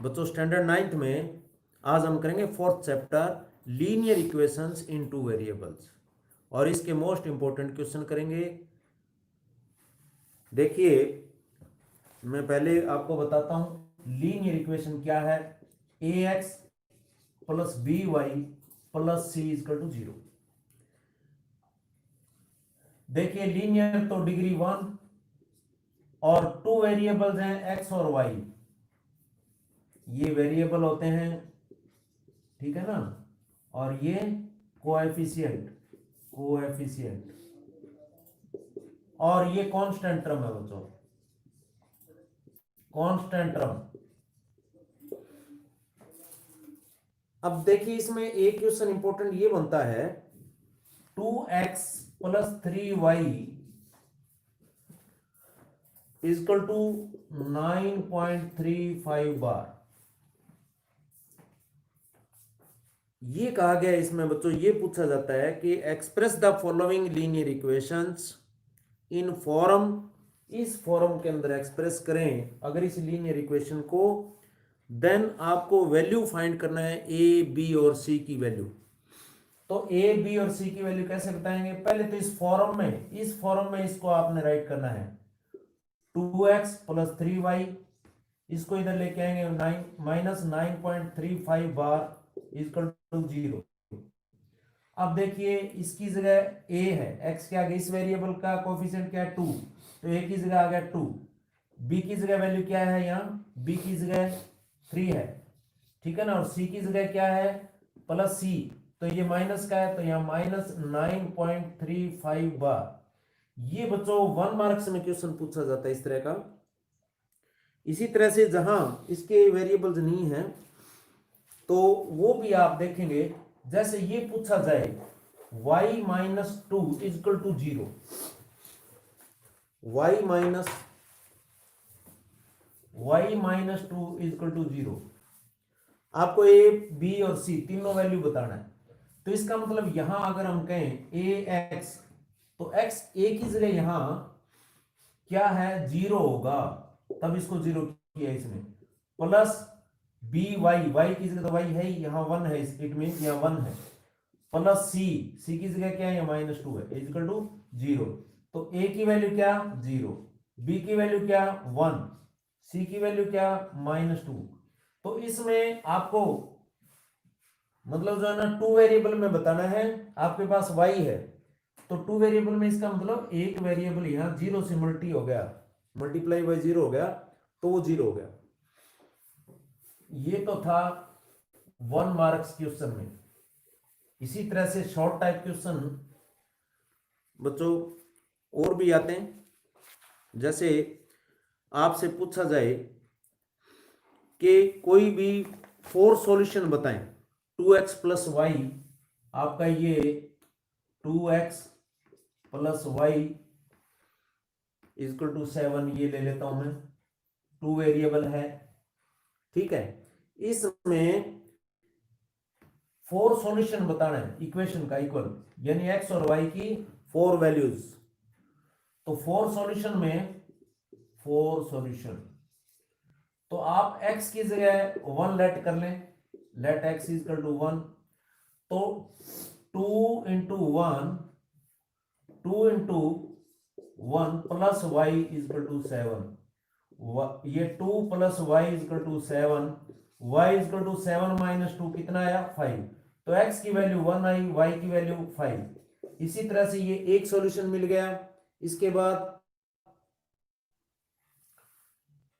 बच्चों standard 9th में आज हम करेंगे 4th चैप्टर लीनियर इक्वेशंस इन टू वेरिएबल्स और इसके मोस्ट इंपॉर्टेंट क्वेश्चन करेंगे। देखिए मैं पहले आपको बताता हूं लीनियर इक्वेशन क्या है। A X plus B Y plus C is equal to 0। देखिए लीनियर तो डिग्री 1 और 2 वेरिएबल्स हैं एक्स और वाई, ये वेरिएबल होते हैं, ठीक है ना, और ये कोएफिशिएंट और ये कांस्टेंट टर्म है बच्चों, कांस्टेंट टर्म। अब देखिए इसमें एक क्वेश्चन इंपॉर्टेंट ये बनता है 2x plus 3y is equal to 9.35 बार। ये कहा गया इसमें बच्चों, ये पूछा जाता है कि express the following linear equations in form, इस फॉर्म के अंदर एक्सप्रेस करें अगर इस लीनियर इक्वेशन को, देन आपको वैल्यू फाइंड करना है ए बी और सी की वैल्यू। तो ए बी और सी की वैल्यू कैसे बताएंगे, पहले तो इस फॉर्म में इसको आपने राइट करना है 2x प्लस 3y, इसको इधर लेके आएंगे माइनस 9.35 बार इजकल टू 0। अब देखिए इसकी जगह a है, x के आगे इस वेरिएबल का कोएफिशिएंट क्या है 2, तो a की जगह आ गया 2, b की जगह वैल्यू क्या है, यहाँ b की जगह 3 है, ठीक है ना, और c की जगह क्या है प्लस c, तो ये माइनस का है तो यहाँ माइनस 9.35 बार। ये बच्चों 1 मार्क्स में क्वेश्चन पूछा जाता है इस तरह का। इसी तरह से जहां इसके वेरिएबल्स नहीं है तो वो भी आप देखेंगे, जैसे ये पूछा जाए y minus 2 is equal to 0, y minus 2 is equal to 0, आपको a b और c तीनों वैल्यू बताना है। तो इसका मतलब यहां अगर हम कहें a x, तो x a की जगह यहां क्या है 0 होगा, तब इसको 0 किया इसमें, प्लस बी वाई, वाई की जगह तो वाई है, यहां 1 है, इट मीन यहां 1 है, प्लस सी, सी की जगह क्या है माइनस 2 है इक्वल टू 0। तो ए की वैल्यू क्या 0, बी की वैल्यू क्या 1, सी की वैल्यू क्या माइनस 2। तो इसमें आपको मतलब जो है ना 2 वेरिएबल में बताना है, आपके पास y है तो 2 वेरिएबल में इसका मतलब एक वेरिएबल यहां 0 से मल्टी हो गया, मल्टीप्लाई बाय 0 हो गया, तो वो 0 हो गया। ये तो था 1 मार्क्स क्वेश्चन में। इसी तरह से शॉर्ट टाइप क्वेश्चन बच्चों और भी आते हैं, जैसे आपसे पूछा जाए कि कोई भी 4 सॉल्यूशन बताएं 2x प्लस वाई, आपका ये 2x plus Y equal to 7, ये ले लेता हूं मैं, 2 वेरिएबल है, ठीक है। इसमें 4 सॉल्यूशन बताना है इक्वेशन का इक्वल, यानी x और y की 4 वैल्यूज। तो 4 सॉल्यूशन में 4 सॉल्यूशन, तो आप x की जगह 1 लेट कर लें, लेट x इक्वल टू 1, तो 2 into 1 plus Y equal to 7, ये 2 plus Y equal to 7, Y equal to 7 minus 2 कितना आया 5, तो x की वैल्यू 1 आई, y की वैल्यू 5। इसी तरह से ये एक सॉल्यूशन मिल गया। इसके बाद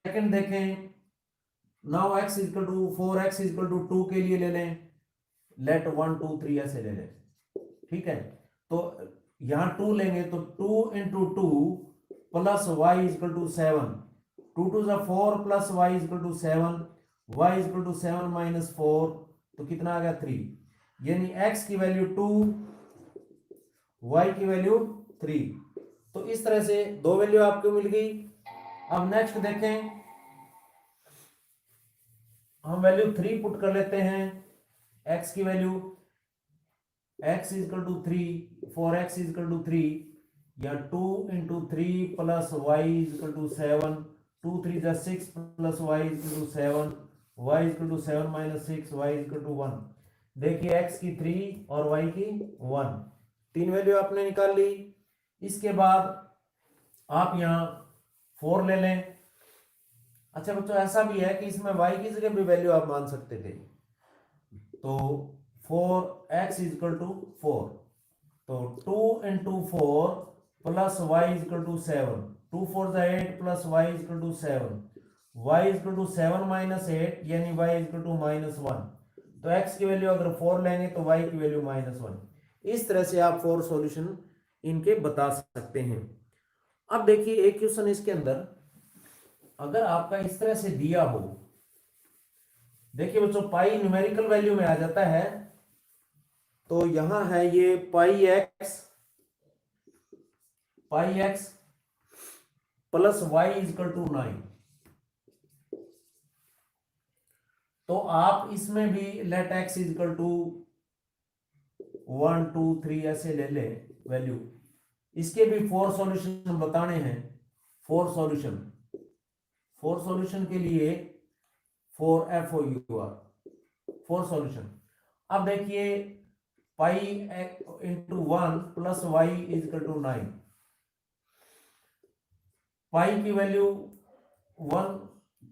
सेकंड देखें, now x equal to 4x equal to 2 के लिए ले लें, लेट 1 2 3 ऐसे ले लें, ठीक है। तो यहां 2 लेंगे तो 2 into 2 plus Y equal to 7, 2 2 4 plus Y equal to 7, Y equal to 7 minus 4, तो कितना आ गया 3, यानी x की वैल्यू 2, y की वैल्यू 3। तो इस तरह से 2 वैल्यू आपको मिल गई। अब नेक्स्ट देखें, हम वैल्यू 3 पुट कर लेते हैं, x की value x equal to 3, 4x equal to 3, या 2 into 3 plus Y equal to 7, 2 3 6 plus Y equal to 7, y equal to 7 minus 6 y equal to 1। देखिए x की 3 और y की 1, तीन वैल्यू आपने निकाल ली। इसके बाद आप यहाँ 4 ले लें। अच्छा बच्चों ऐसा भी है कि इसमें y की जगह भी वैल्यू आप मान सकते थे, तो 4x इक्वल टू 4, तो 2 into 4 plus Y equal to 7, 2 4 8 plus Y equal to 7, Y equal to 7 minus 8 यानी वाई इक्वल टू -1। तो x की वैल्यू अगर 4 लेंगे तो y की वैल्यू -1। इस तरह से आप 4 सॉल्यूशन इनके बता सकते हैं। अब देखिए एक क्वेश्चन इसके अंदर अगर आपका इस तरह से दिया हो, देखिए बच्चों पाई न्यूमेरिकल वैल्यू में आ जाता है, तो यहां है ये pi X plus Y equal to 9। तो आप इसमें भी लेट एक्स इक्वल टू 1 2 3 ऐसे ले ले वैल्यू। इसके भी 4 सॉल्यूशन बताने हैं। 4 सॉल्यूशन के लिए 4 सॉल्यूशन। अब देखिए pi into 1 plus Y equal to 9, pi की वैल्यू 1,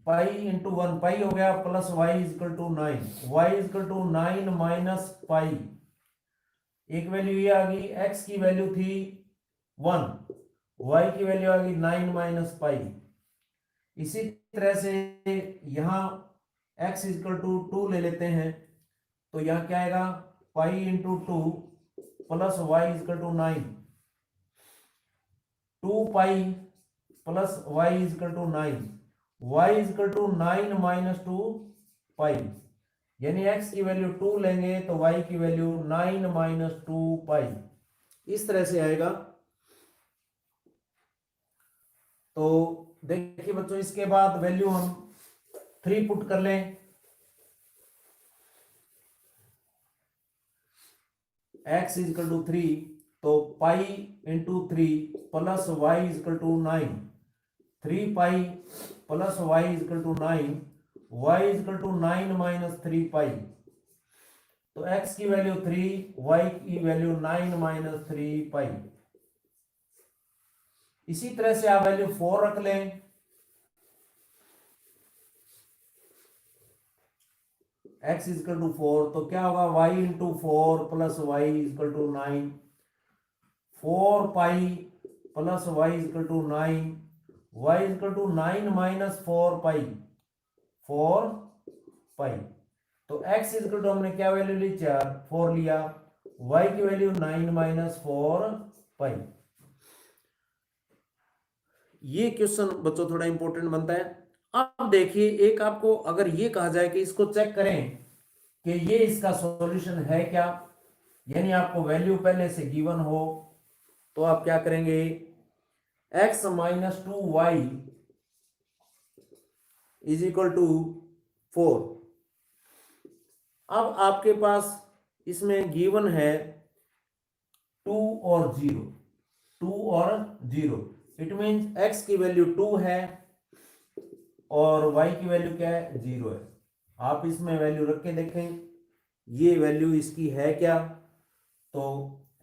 पाई इंटू 1 पाई हो गया, plus Y equal to 9, y equal to 9 minus pi. एक वैल्यू ये आ गई, एक्स की वैल्यू थी 1, वाई की वैल्यू आ गई 9 माइनस पाई। इसी तरह से यहां x इक्वल टू 2 ले लेते हैं, तो यहां क्या आएगा, pi into 2 plus Y equal to 9, 2 pi plus Y equal to 9, y equal to 9 minus 2 pi, यानी x की वैल्यू 2 लेंगे तो y की वैल्यू 9 माइनस 2 पाई, इस तरह से आएगा। तो देखिए बच्चों इसके बाद वैल्यू हम 3 पुट कर लें, x इक्वल टू 3, तो pi into 3 plus Y equal to 9, 3 pi plus Y equal to 9, y equal to 9 minus 3 pi. तो x की वैल्यू 3, y की वैल्यू 9 माइनस 3 पाई। इसी तरह से आप वैल्यू 4 रख लें, x इक्वल टू 4, तो क्या होगा, y into 4 plus Y equal to 9, 4 pi plus Y equal to 9, y equal to 9 minus 4 pi, 4 pi. तो x इक्वल टू हमने क्या वैल्यू ली, 4 लिया, y की वैल्यू 9 माइनस 4 पाई। ये क्वेश्चन बच्चों थोड़ा इंपॉर्टेंट बनता है। अब देखिए एक आपको अगर ये कहा जाए कि इसको चेक करें कि ये इसका सॉल्यूशन है क्या, यानी आपको वैल्यू पहले से गिवन हो, तो आप क्या करेंगे, x minus 2y is equal to 4। अब आपके पास इसमें गिवन है 2 और 0, 2 और 0, इट मीन्स x की वैल्यू 2 है और y की वैल्यू क्या है, 0 है। आप इसमें वैल्यू रख के देखें ये वैल्यू इसकी है क्या, तो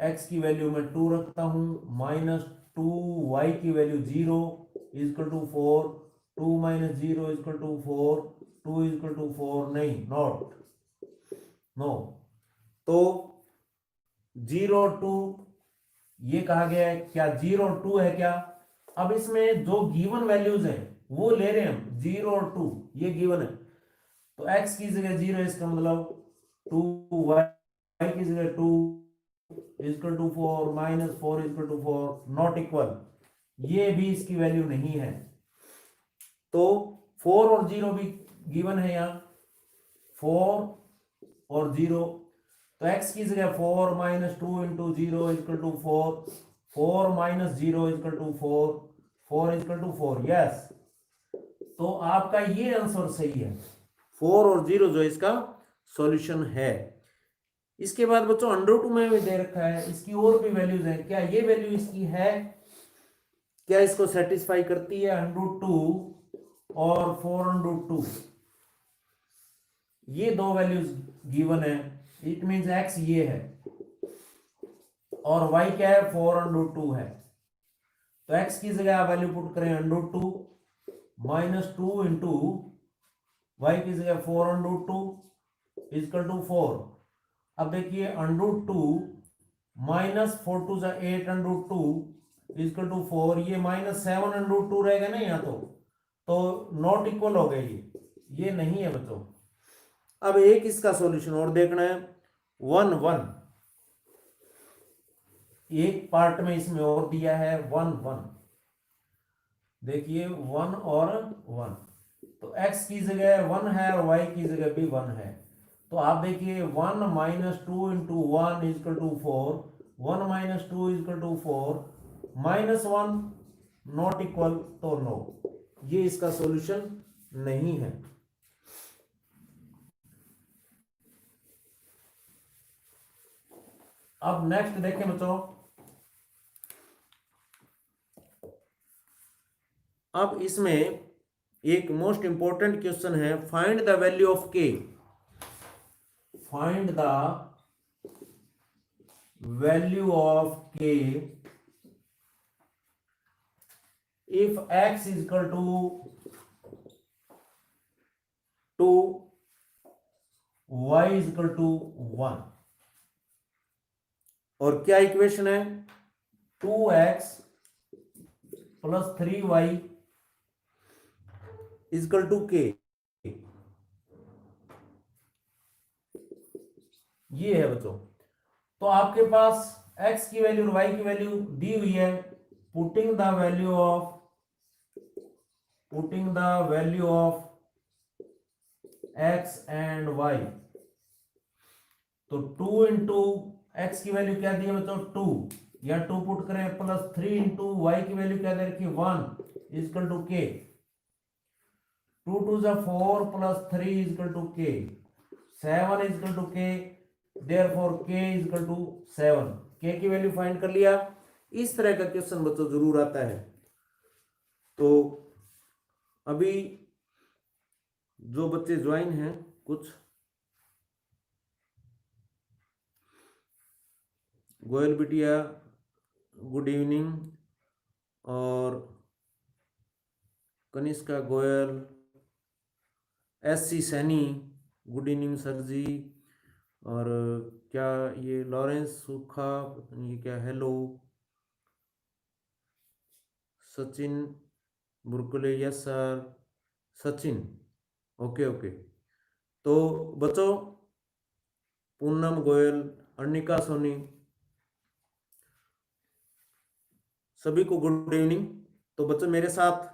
x की वैल्यू में 2 रखता हूं, माइनस 2, y की value 0 equal to 4, 2 minus 0 equal to 4, 2 equal to 4, नहीं नॉट, नो, तो 0 2 ये कहा गया है, क्या 0 2 है क्या। अब इसमें जो गिवन वैल्यूज है वो ले रहे हैं हम, 0 और 2 ये गिवन है, तो x की जगह 0 इसका मतलब 2, y की जगह 2 equal to 4, minus 4 equal to 4, not equal, ये भी इसकी वैल्यू नहीं है। तो 4 और 0 भी गिवन है यहाँ, 4 और 0, तो x की जगह 4 minus 2 into 0 equal to 4, 4 minus 0 equal to 4, 4 equal to 4, yes. तो आपका ये आंसर सही है, 4 और 0 जो इसका सॉल्यूशन है। इसके बाद बच्चों √2 में भी दे रखा है, इसकी और भी वैल्यूज हैं, क्या ये वैल्यू इसकी है, क्या इसको सेटिस्फाई करती है, √2 और 4 √2, ये दो वैल्यूज गिवन है, इट मींस x ये है और y क्या है 4√2 है। तो x की जगह आप वैल्यू पुट करें √2 माइनस 2 इंटू वाई की जगह 4√2 इजकल टू 4। अब देखिए √2 माइनस 4 टू 8 √2 इजकल टू 4, ये माइनस 7 √2 रहेगा ना यहाँ तो नॉट इक्वल हो गए, ये नहीं है बच्चों। अब एक इसका सॉल्यूशन और देखना है, 1 1 एक पार्ट में इसमें और दिया है 1 1, देखिए 1 और 1, तो x की जगह 1 है और y की जगह भी 1 है। तो आप देखिए 1 minus 2 into 1 is equal to 4, 1 minus 2 is equal to 4, minus 1 not equal, तो नो, ये इसका सॉल्यूशन नहीं है। अब नेक्स्ट देखें बच्चों, अब इसमें एक मोस्ट इंपॉर्टेंट क्वेश्चन है, find the value of k, find the value of k if x is equal to 2, y is equal to 1। और क्या इक्वेशन है, 2x plus 3y is equal to k, ये है बच्चों। तो आपके पास x की वैल्यू और y की वैल्यू दी हुई है, putting the value of x and y, तो 2 इंटू एक्स की वैल्यू क्या दी है बच्चों 2, या 2 पुट करें, प्लस 3 इंटू वाई की वैल्यू क्या दे रखी 1 इजकल टू k, 2 2 जा 4 plus 3 is equal to k, 7 is equal to k, therefore k is equal to 7, k की वैल्यू फाइंड कर लिया। इस तरह का क्वेश्चन बच्चों जरूर आता है। तो अभी जो बच्चे ज्वाइन हैं कुछ, गोयल बिटिया गुड इवनिंग, और Kanishka Goyal, SC Saini good evening sir ji, और क्या ये लॉरेंस सुखा, ये क्या hello, Sachin Burkule yes sir, Sachin okay okay. तो बच्चों पूनम गोयल, अर्निका सोनी, सभी को गुड इवनिंग। तो बच्चों मेरे साथ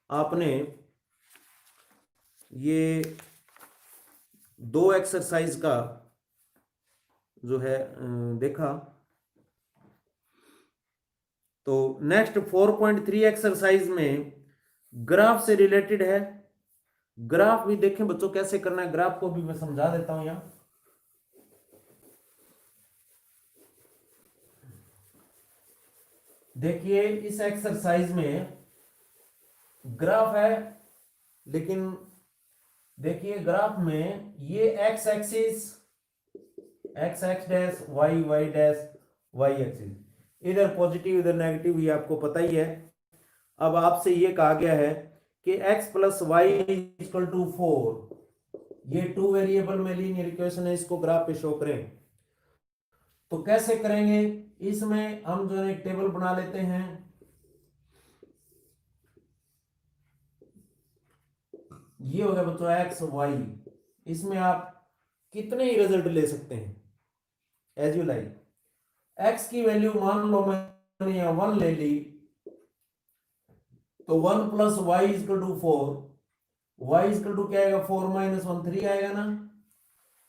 आपने ये 2 एक्सरसाइज का जो है देखा। तो नेक्स्ट 4.3 एक्सरसाइज में ग्राफ से रिलेटेड है। ग्राफ भी देखें बच्चों कैसे करना है, ग्राफ को भी मैं समझा देता हूं यहां। देखिए इस एक्सरसाइज में ग्राफ है, लेकिन देखिए ग्राफ में ये x axis x dash y dash y axis, इधर पॉजिटिव इधर नेगेटिव, ये आपको पता ही है। अब आपसे ये कहा गया है कि x plus Y equal to 4, ये 2 वेरिएबल में लीनियर इक्वेशन है, इसको ग्राफ पे शो करें। तो कैसे करेंगे, इसमें हम जो है एक टेबल बना लेते हैं। ये हो गया बच्चों x y, इसमें आप कितने ही रिजल्ट ले सकते हैं एज यू लाइक। x की वैल्यू मान लो मैंने यहां 1 ले ली, तो 1 plus y is equal to 4, y is equal to क्या आएगा 4 माइनस 1 3 आएगा ना।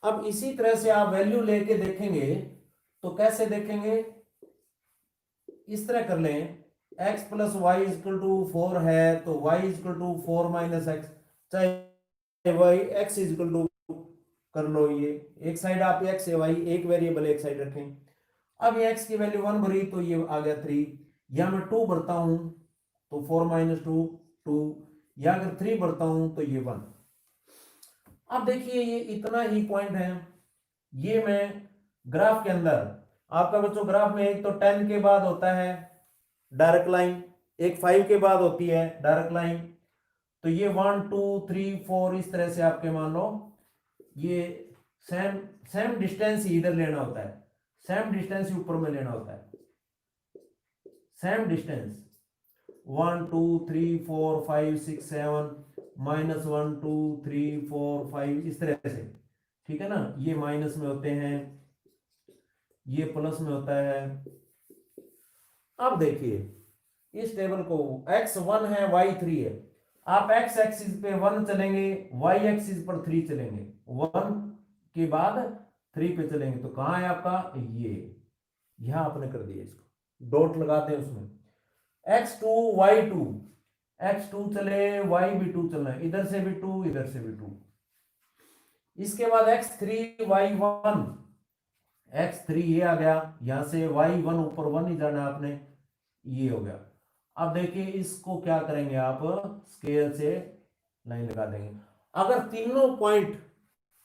अब इसी तरह से आप वैल्यू लेके देखेंगे, तो कैसे देखेंगे, इस तरह कर लें, x plus y is equal to 4 है तो y is equal to 4 minus x, चाहे y x इजकल टू कर लो, ये एक साइड आप x है y एक वेरिएबल एक साइड रखें। अब ये x की वैल्यू 1 भरी तो ये आ गया 3, या मैं 2 भरता हूं तो 4 माइनस 2 2, या अगर 3 भरता हूं तो ये 1। अब देखिए ये इतना ही पॉइंट है, ये मैं ग्राफ के अंदर आपका बच्चों ग्राफ में एक तो 10 के बाद होता है डायरेक्ट लाइन, एक 5 के बाद होती है डायरेक्ट लाइन, तो ये 1 2 3 4 इस तरह से आपके मान लो ये सेम सेम डिस्टेंस ही इधर लेना होता है, सेम डिस्टेंस ही ऊपर में लेना होता है, सेम डिस्टेंस 1 2 3 4 5 6 7 -1 2 3 4 5 इस तरह से, ठीक है ना, ये माइनस में होते हैं, ये प्लस में होता है। अब देखिए इस टेबल को x1 है y3 है, आप x एक्सिस पे 1 चलेंगे, y एक्सिस पर 3 चलेंगे, 1 के बाद 3 पे चलेंगे, तो कहां है आपका ये, यहां आपने कर दिया, इसको डॉट लगाते हैं उसमें x2 y2, x2 चले y भी 2 चलना है, इधर से भी 2 इधर से भी 2, इसके बाद x3 y1, x3 ये आ गया, यहां से y1 ऊपर 1 ही जाना है आपने, ये हो गया। अब देखिए इसको क्या करेंगे आप स्केल से लाइन लगा देंगे, अगर तीनों पॉइंट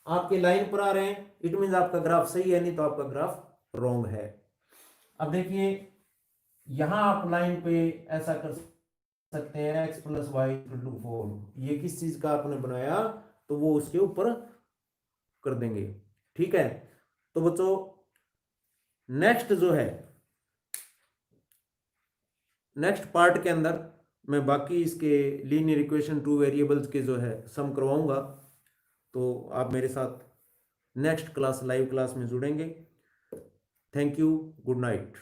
आपके लाइन पर आ रहे हैं इट मीन आपका ग्राफ सही है, नहीं तो आपका ग्राफ रॉन्ग है। अब देखिए यहां आप लाइन पे ऐसा कर सकते हैं x + y = 4, ये किस चीज का आपने बनाया तो वो उसके ऊपर कर देंगे, ठीक है। तो बच्चों नेक्स्ट जो है नेक्स्ट पार्ट के अंदर मैं बाकी इसके लीनियर इक्वेशन 2 वेरिएबल्स के जो है सम करवाऊंगा, तो आप मेरे साथ नेक्स्ट क्लास लाइव क्लास में जुड़ेंगे। Thank you, good night.